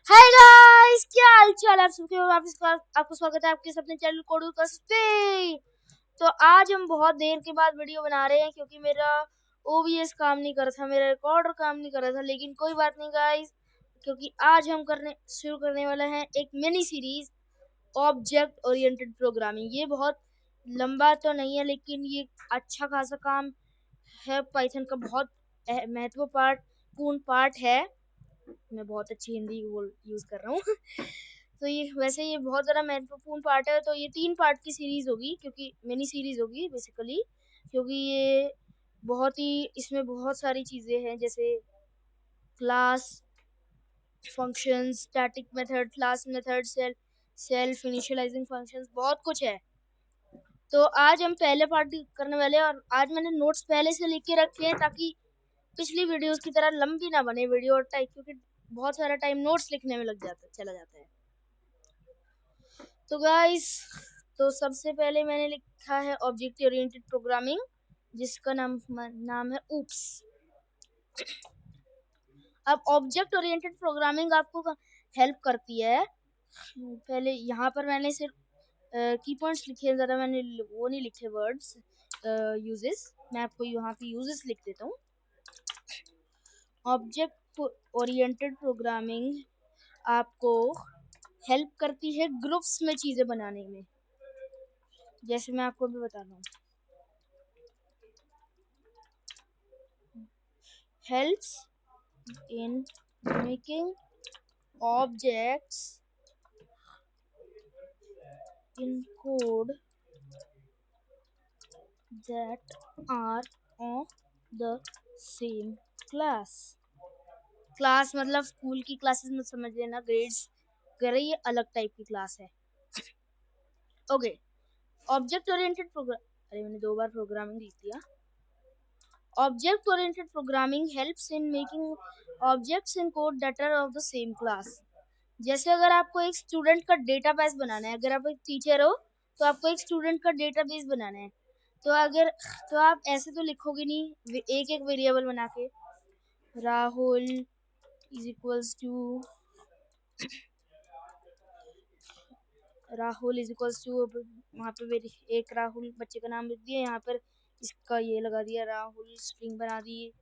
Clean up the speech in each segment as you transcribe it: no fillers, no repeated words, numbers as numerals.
Hi guys, क्या हाल चाल आप सबके। वापस आपको स्वागत है आपके अपने चैनल कोडू कसते। तो आज हम बहुत देर के बाद वीडियो बना रहे हैं क्योंकि मेरा OBS काम नहीं कर रहा था, मेरा रिकॉर्डर काम नहीं कर रहा था। लेकिन कोई बात नहीं गाइस, क्योंकि आज हम शुरू करने वाले हैं एक mini series object oriented programming. ये बहुत लंबा तो नहीं है लेकिन ये अच्छा खासा काम है। पाइथन का बहुत महत्वपूर्ण पार्ट है। मैं बहुत अच्छी हिंदी यूज कर रहा हूँ। तो ये वैसे ये बहुत ज़्यादा महत्वपूर्ण पार्ट है। तो ये 3 पार्ट की सीरीज होगी, क्योंकि मिनी सीरीज होगी बेसिकली, क्योंकि ये बहुत ही इसमें बहुत सारी चीज़ें हैं, जैसे class, functions, static method, class method, self initialising functions, बहुत कुछ है। तो आज हम पहले पार्ट करने वाले हैं, और आज मैंने नोट्स पहले से लिख के रखे हैं ताकि पिछली वीडियोस की तरह लंबी ना बने वीडियो टाइप, क्योंकि बहुत सारा टाइम नोट्स लिखने में चला जाता है। तो गाइस, तो सबसे पहले मैंने लिखा है ऑब्जेक्ट ओरिएंटेड प्रोग्रामिंग, जिसका नाम है ऊप्स। अब ऑब्जेक्ट ओरिएंटेड प्रोग्रामिंग आपको हेल्प करती है। पहले यहाँ पर मैंने सिर्फ की पॉइंट्स लिखे हैं, ज़्यादा मैंने वो नहीं लिखे वर्ड्स यूजेस। मैं आपको यहाँ पे यूजेस लिख देता हूँ। ऑब्जेक्ट ओरिएंटेड प्रोग्रामिंग आपको हेल्प करती है ग्रुप्स में चीज़ें बनाने में, जैसे मैं आपको भी बता रहा हूँ। Helps in making objects in code that are of the same class. Class मतलब स्कूल की क्लासेस में समझ लेना, ग्रेड्स वगैरह, ये अलग टाइप की क्लास है। ओके, ऑब्जेक्ट ओरिएंटेड प्रोग्राम, अरे मैंने 2 बार प्रोग्रामिंग लिख दिया। Object oriented programming helps in making objects in code that are of the same class. जैसे अगर आपको एक स्टूडेंट का डेटाबेस बनाना है, अगर आप एक टीचर हो तो आपको एक स्टूडेंट का डेटाबेस बनाना है, तो आप ऐसे तो लिखोगे नहीं एक एक वेरिएबल बना के। राहुल इज इक्वल्स टू वहाँ पे मेरी एक राहुल बच्चे का नाम लिख दिया, यहाँ पर इसका ये लगा दिया, राहुल स्ट्रिंग बना दी।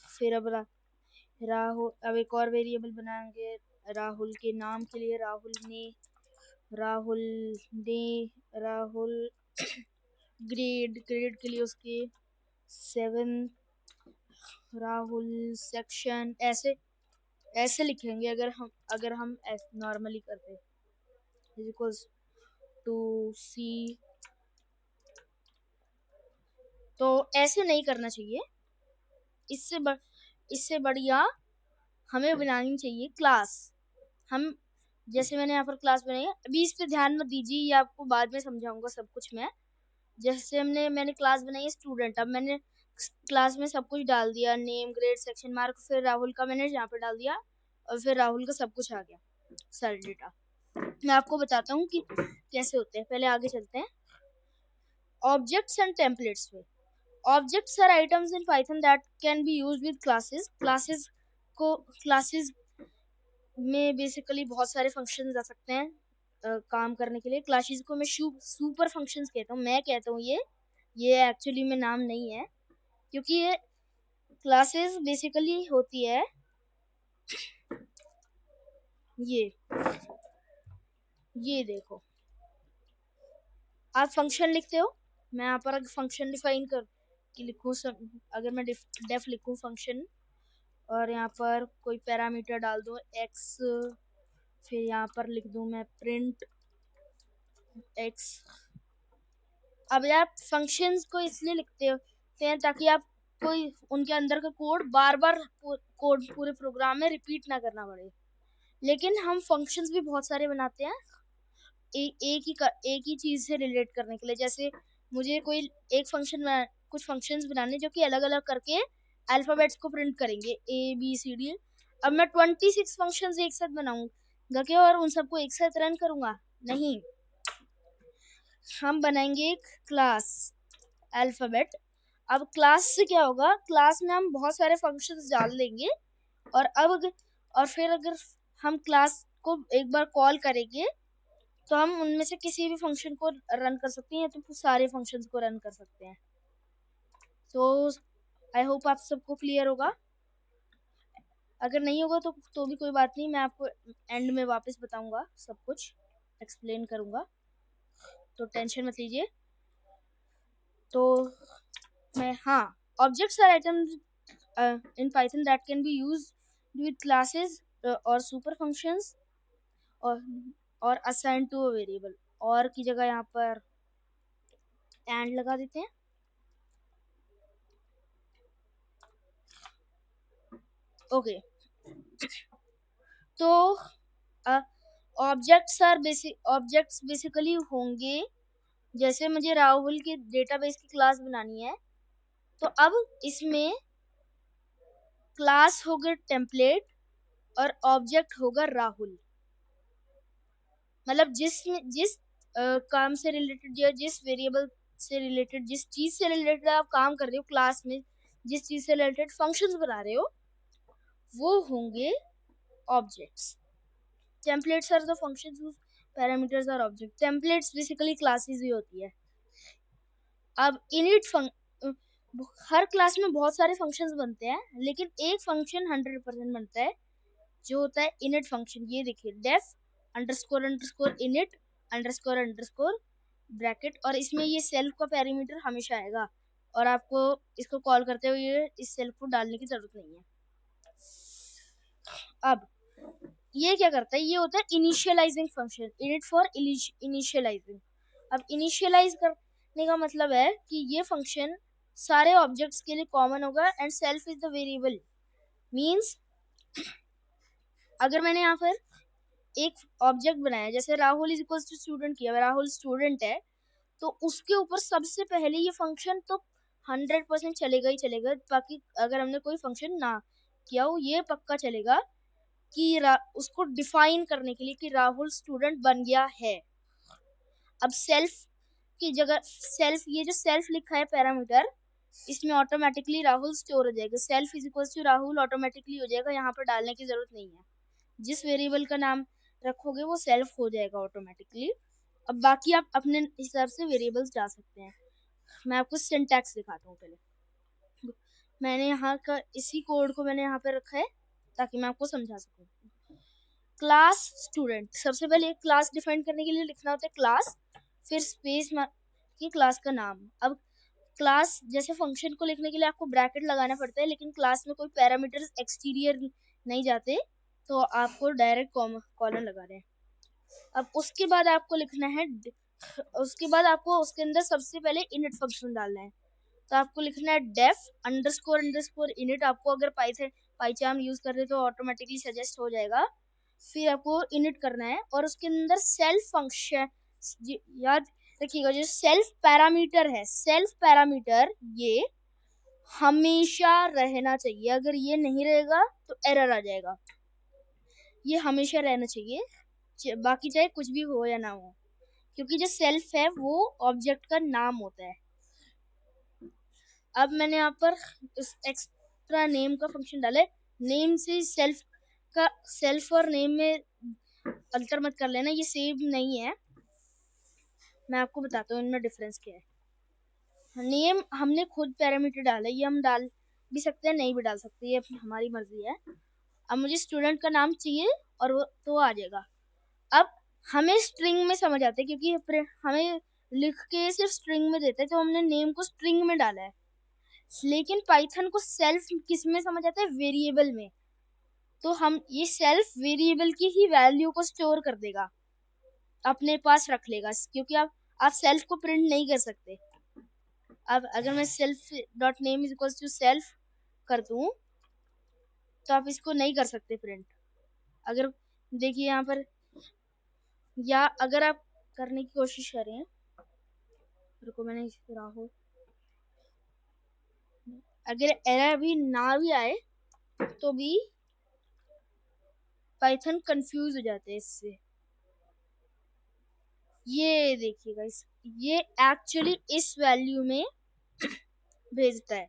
फिर अब राहुल, अब एक और वेरिएबल बनाएंगे राहुल के नाम के लिए, राहुल ने राहुल ग्रेड के लिए उसके 7, राहुल सेक्शन, ऐसे ऐसे लिखेंगे अगर हम नॉर्मली करते इक्वल्स टू सी। तो ऐसे नहीं करना चाहिए। इससे इससे बढ़िया हमें बनानी चाहिए क्लास। हम जैसे मैंने यहाँ पर क्लास बनाई है, अभी इस पे ध्यान मत दीजिए, ये आपको बाद में समझाऊंगा सब कुछ मैं। जैसे मैंने क्लास बनाई है स्टूडेंट, अब मैंने क्लास में सब कुछ डाल दिया, नेम, ग्रेड, सेक्शन, मार्क, फिर राहुल का मैंने यहाँ पे डाल दिया, और फिर राहुल का सब कुछ आ गया, सारे डेटा। मैं आपको बताता हूँ कि कैसे होते हैं। पहले आगे चलते हैं ऑब्जेक्ट्स एंड टेम्पलेट्स पे। Objects are items in Python that can be used with classes. Classes में बेसिकली बहुत सारे फंक्शंस आ सकते हैं काम करने के लिए। क्लासेस को मैं सुपर फंक्शंस कहता हूँ, मैं कहता हूँ ये एक्चुअली में नाम नहीं है, क्योंकि ये क्लासेस बेसिकली होती है ये देखो, आप फंक्शन लिखते हो। मैं यहाँ पर फंक्शन डिफाइन कर कि लिखूँ, अगर मैं डेफ लिखूँ फंक्शन, और यहाँ पर कोई पैरामीटर डाल दूँ x, फिर यहाँ पर लिख दूँ मैं प्रिंट x। अब यार फंक्शंस को इसलिए लिखते हैं ताकि आप कोई उनके अंदर का कोड बार बार कोड पूरे प्रोग्राम में रिपीट ना करना पड़े। लेकिन हम फंक्शंस भी बहुत सारे बनाते हैं एक ही चीज से रिलेट करने के लिए। जैसे मुझे कोई एक कुछ फंक्शंस बनाने जो कि अलग अलग करके अल्फाबेट्स को प्रिंट करेंगे ABCD। अब मैं 26 फंक्शंस एक साथ बनाऊंगा क्या और उन सबको एक साथ रन करूंगा? नहीं, हम बनाएंगे एक क्लास अल्फाबेट। अब क्लास से क्या होगा, क्लास में हम बहुत सारे फंक्शंस डाल देंगे, और फिर अगर हम क्लास को एक बार कॉल करेंगे तो हम उनमें से किसी भी फंक्शन को रन कर सकते हैं, तो सारे फंक्शंस को रन कर सकते हैं। तो आई होप आप सबको क्लियर होगा। अगर नहीं होगा तो भी कोई बात नहीं, मैं आपको एंड में वापस बताऊंगा, सब कुछ एक्सप्लेन करूंगा, तो टेंशन मत लीजिए। तो मैं हाँ, objects are items in Python that can be used with classes or super functions और assigned to a variable, और की जगह यहाँ पर and लगा देते हैं। ओके, तो ऑब्जेक्ट्स बेसिकली होंगे, जैसे मुझे राहुल के डेटाबेस की क्लास बनानी है, तो अब इसमें क्लास होगा टेम्पलेट और ऑब्जेक्ट होगा राहुल। मतलब जिस काम से रिलेटेड या जिस वेरिएबल से रिलेटेड, जिस चीज से रिलेटेड आप काम कर रहे हो क्लास में, जिस चीज से रिलेटेड फंक्शंस बना रहे हो, वो होंगे objects. Templates are the functions whose parameters are objects। Templates basically classes ही होती है। अब इनिट हर क्लास में बहुत सारे फंक्शंस बनते हैं, लेकिन एक फंक्शन 100% बनता है जो होता है इनिट फंक्शन। ये देखिए, def underscore underscore init underscore underscore bracket, और इसमें ये सेल्फ का पैरामीटर हमेशा आएगा, और आपको इसको कॉल करते हुए इस सेल्फ को डालने की जरूरत नहीं है। अब ये क्या करता है, ये होता है initialising function, init for initialising. अब इनिशियलाइज करने का मतलब है कि ये फंक्शन सारे ऑब्जेक्ट्स के लिए कॉमन होगा, and self is the variable. Means अगर मैंने यहाँ पर एक ऑब्जेक्ट बनाया, जैसे Rahul is equal to student किया, राहुल स्टूडेंट है, तो उसके ऊपर सबसे पहले ये फंक्शन तो 100% चलेगा ही चलेगा। बाकी अगर हमने कोई फंक्शन ना किया हो, ये पक्का चलेगा कि उसको डिफाइन करने के लिए कि राहुल स्टूडेंट बन गया है। अब सेल्फ की जगह ये जो सेल्फ लिखा है पैरामीटर, इसमें ऑटोमेटिकली राहुल स्टोर हो जाएगा। Self is equal to Rahul automatically हो जाएगा, यहाँ पर डालने की जरूरत नहीं है। जिस वेरिएबल का नाम रखोगे वो सेल्फ हो जाएगा ऑटोमेटिकली। अब बाकी आप अपने हिसाब से वेरिएबल्स डाल सकते हैं। मैं आपको सिंटैक्स दिखाता हूँ। पहले मैंने यहाँ का इसी कोड को मैंने यहाँ पे रखा है ताकि मैं आपको समझा सकूँ। क्लास स्टूडेंट, सबसे पहले एक क्लास डिफाइन करने के लिए लिखना होता है क्लास, फिर स्पेस की क्लास का नाम। अब क्लास जैसे फंक्शन को लिखने के लिए आपको ब्रैकेट लगाना पड़ता है, लेकिन क्लास में कोई पैरामीटर्स एक्सटीरियर नहीं जाते, तो आपको डायरेक्ट कॉलन लगा रहे हैं। अब उसके बाद आपको लिखना है, उसके बाद आपको उसके अंदर सबसे पहले इनिट फंक्शन डालना है। तो आपको लिखना है डेफ अंडरस्कोर अंडरस्कोर इनिट। आपको अगर पाइचार्म यूज कर रहे तो ऑटोमेटिकली सजेस्ट हो जाएगा। फिर आपको इनिट करना है, और उसके अंदर सेल्फ फंक्शन, याद रखिएगा जो सेल्फ पैरामीटर है, सेल्फ पैरामीटर ये हमेशा रहना चाहिए। अगर ये नहीं रहेगा तो एरर आ जाएगा। ये हमेशा रहना चाहिए, बाकी चाहे कुछ भी हो या ना हो, क्योंकि जो सेल्फ है वो ऑब्जेक्ट का नाम होता है। अब मैंने यहाँ पर इस एक्स्ट्रा नेम का फंक्शन डाला है। नेम से सेल्फ और नेम में अंतर मत कर लेना, ये सेम नहीं है। मैं आपको बताता हूँ इनमें डिफरेंस क्या है। नेम हमने खुद पैरामीटर डाला है, ये हम डाल भी सकते हैं, नहीं भी डाल सकते, ये हमारी मर्जी है। अब मुझे स्टूडेंट का नाम चाहिए और वो तो आ जाएगा। अब हमें स्ट्रिंग में समझ आता है, क्योंकि हमें लिख के सिर्फ स्ट्रिंग में देता है, तो हमने नेम को स्ट्रिंग में डाला है। लेकिन पाइथन को सेल्फ किस में समझ आता है, वेरिएबल में। तो हम ये सेल्फ वेरिएबल की ही वैल्यू को स्टोर कर देगा, अपने पास रख लेगा, क्योंकि आप सेल्फ को प्रिंट नहीं कर सकते। अब अगर मैं self dot name is equal to self कर दूं, तो आप इसको नहीं कर सकते प्रिंट। अगर देखिए यहाँ पर, या अगर आप करने की कोशिश करें, रुको मैंने राहुल, अगर एरर भी ना भी आए तो भी पाइथन कंफ्यूज हो जाते हैं इससे। ये देखिएगा, ये एक्चुअली इस वैल्यू में भेजता है।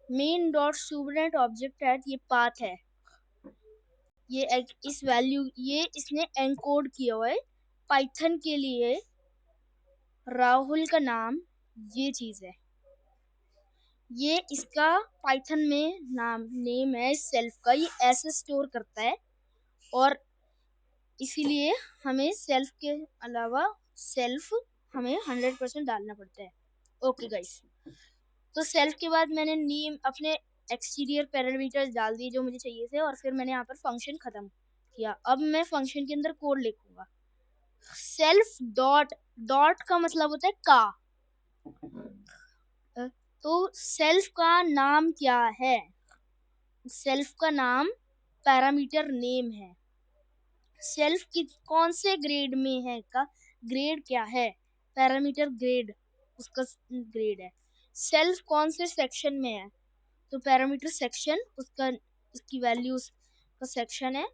Main dot student object at, ये पाथ है। इस वैल्यू ये इसने एनकोड किया हुआ है पाइथन के लिए। राहुल का नाम ये चीज है, ये इसका पाइथन में नेम है सेल्फ का, ये ऐसे स्टोर करता है। और इसीलिए हमें सेल्फ के अलावा सेल्फ हमें 100% डालना पड़ता है। ओके गाइस, तो सेल्फ के बाद मैंने नेम अपने एक्सटीरियर पैरामीटर्स डाल दिए जो मुझे चाहिए थे, और फिर मैंने यहाँ पर फंक्शन खत्म किया। अब मैं फंक्शन के अंदर कोड लिखूंगा। सेल्फ डॉट, डॉट का मतलब होता है का। तो सेल्फ का नाम क्या है? सेल्फ का नाम पैरामीटर नेम है। सेल्फ की कौन से ग्रेड में है का ग्रेड क्या है? पैरामीटर ग्रेड, उसका ग्रेड है। सेल्फ कौन से सेक्शन में है? तो पैरामीटर सेक्शन, उसका उसकी वैल्यू का सेक्शन है।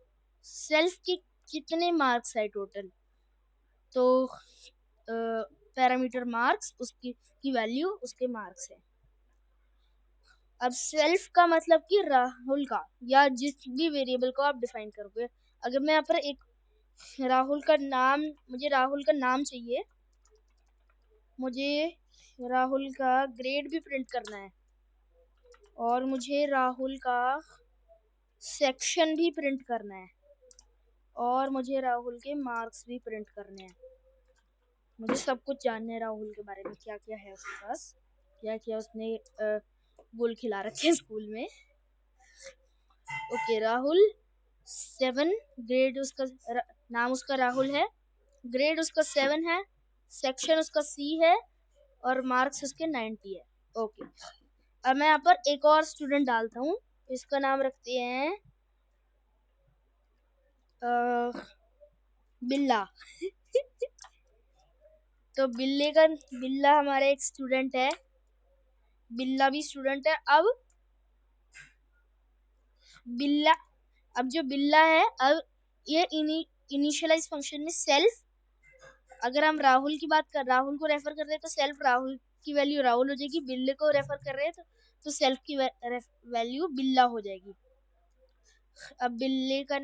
सेल्फ की कितने मार्क्स है टोटल? तो पैरामीटर मार्क्स, उसकी की वैल्यू उसके मार्क्स है। अब सेल्फ का मतलब कि राहुल का, या जिस भी वेरिएबल को आप डिफाइन करोगे। अगर मैं यहाँ पर एक राहुल का नाम, मुझे राहुल का नाम चाहिए, मुझे राहुल का ग्रेड भी प्रिंट करना है, और मुझे राहुल का सेक्शन भी प्रिंट करना है, और मुझे राहुल के मार्क्स भी प्रिंट करने हैं। मुझे सब कुछ जानना है राहुल के बारे में, क्या क्या है उसके पास, क्या क्या उसने गोल खिला रखे हैं स्कूल में। ओके, राहुल 7, ग्रेड उसका, नाम उसका राहुल है, ग्रेड उसका 7 है, सेक्शन उसका सी है, और मार्क्स उसके 90 है। ओके, अब मैं यहाँ पर एक और स्टूडेंट डालता हूँ, इसका नाम रखते हैं बिल्ला। तो बिल्ला हमारा एक स्टूडेंट है, बिल्ला भी स्टूडेंट है। बिल्ला अब जो बिल्ला है, अब ये इनिशियलाइज फंक्शन में सेल्फ, अगर हम राहुल की बात कर, राहुल को रेफर कर रहे हैं तो सेल्फ राहुल की वैल्यू राहुल हो जाएगी। बिल्ले को रेफर कर रहे हैं तो सेल्फ की वैल्यू बिल्ला हो जाएगी। अब बिल्ले का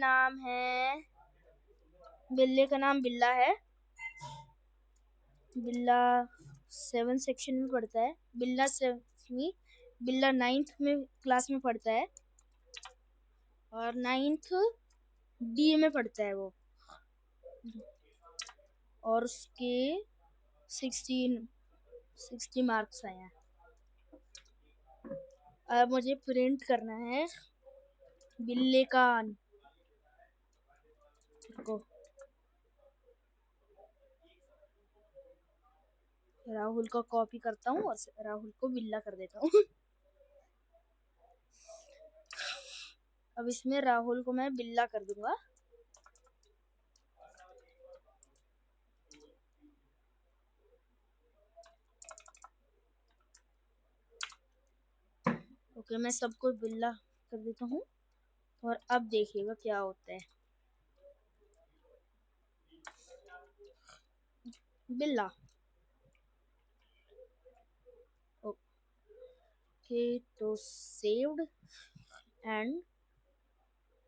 नाम बिल्ला है। बिल्ला 7 सेक्शन में पढ़ता है। बिल्ला 9th में क्लास में पढ़ता है, और 9th डी में पढ़ता है वो, और उसके 60 मार्क्स आए हैं। अब मुझे प्रिंट करना है बिल्ले का को, राहुल को कॉपी करता हूँ और राहुल को बिल्ला कर देता हूँ। अब इसमें राहुल को मैं बिल्ला कर दूंगा। ओके, मैं सबको बिल्ला कर देता हूँ, और अब देखिएगा क्या होता है। बिल्ला। ओके, तो सेव्ड, एंड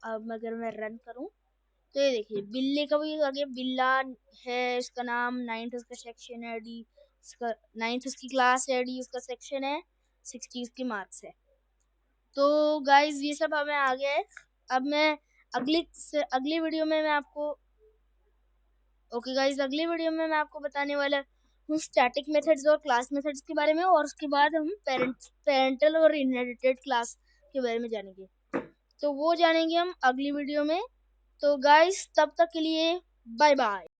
अब अगर मैं रन करूं तो ये देखिए बिल्ले का भी आगे बिल्ला है, इसका नाम, 9th उसका सेक्शन है, डी उसका 9th उसकी क्लास है, डी उसका सेक्शन है, 60 उसके मार्क्स है। तो गाइज ये सब हमें आ गया है। अब मैं अगली वीडियो में मैं आपको ओके गाइज, अगली वीडियो में मैं आपको बताने वाला हूँ स्टैटिक मेथड्स और क्लास मेथड्स के बारे में, और उसके बाद हम पेरेंटल और इनहेरिटेड क्लास के बारे में जानेंगे। तो वो जानेंगे हम अगली वीडियो में। तो गाइस तब तक के लिए बाय बाय।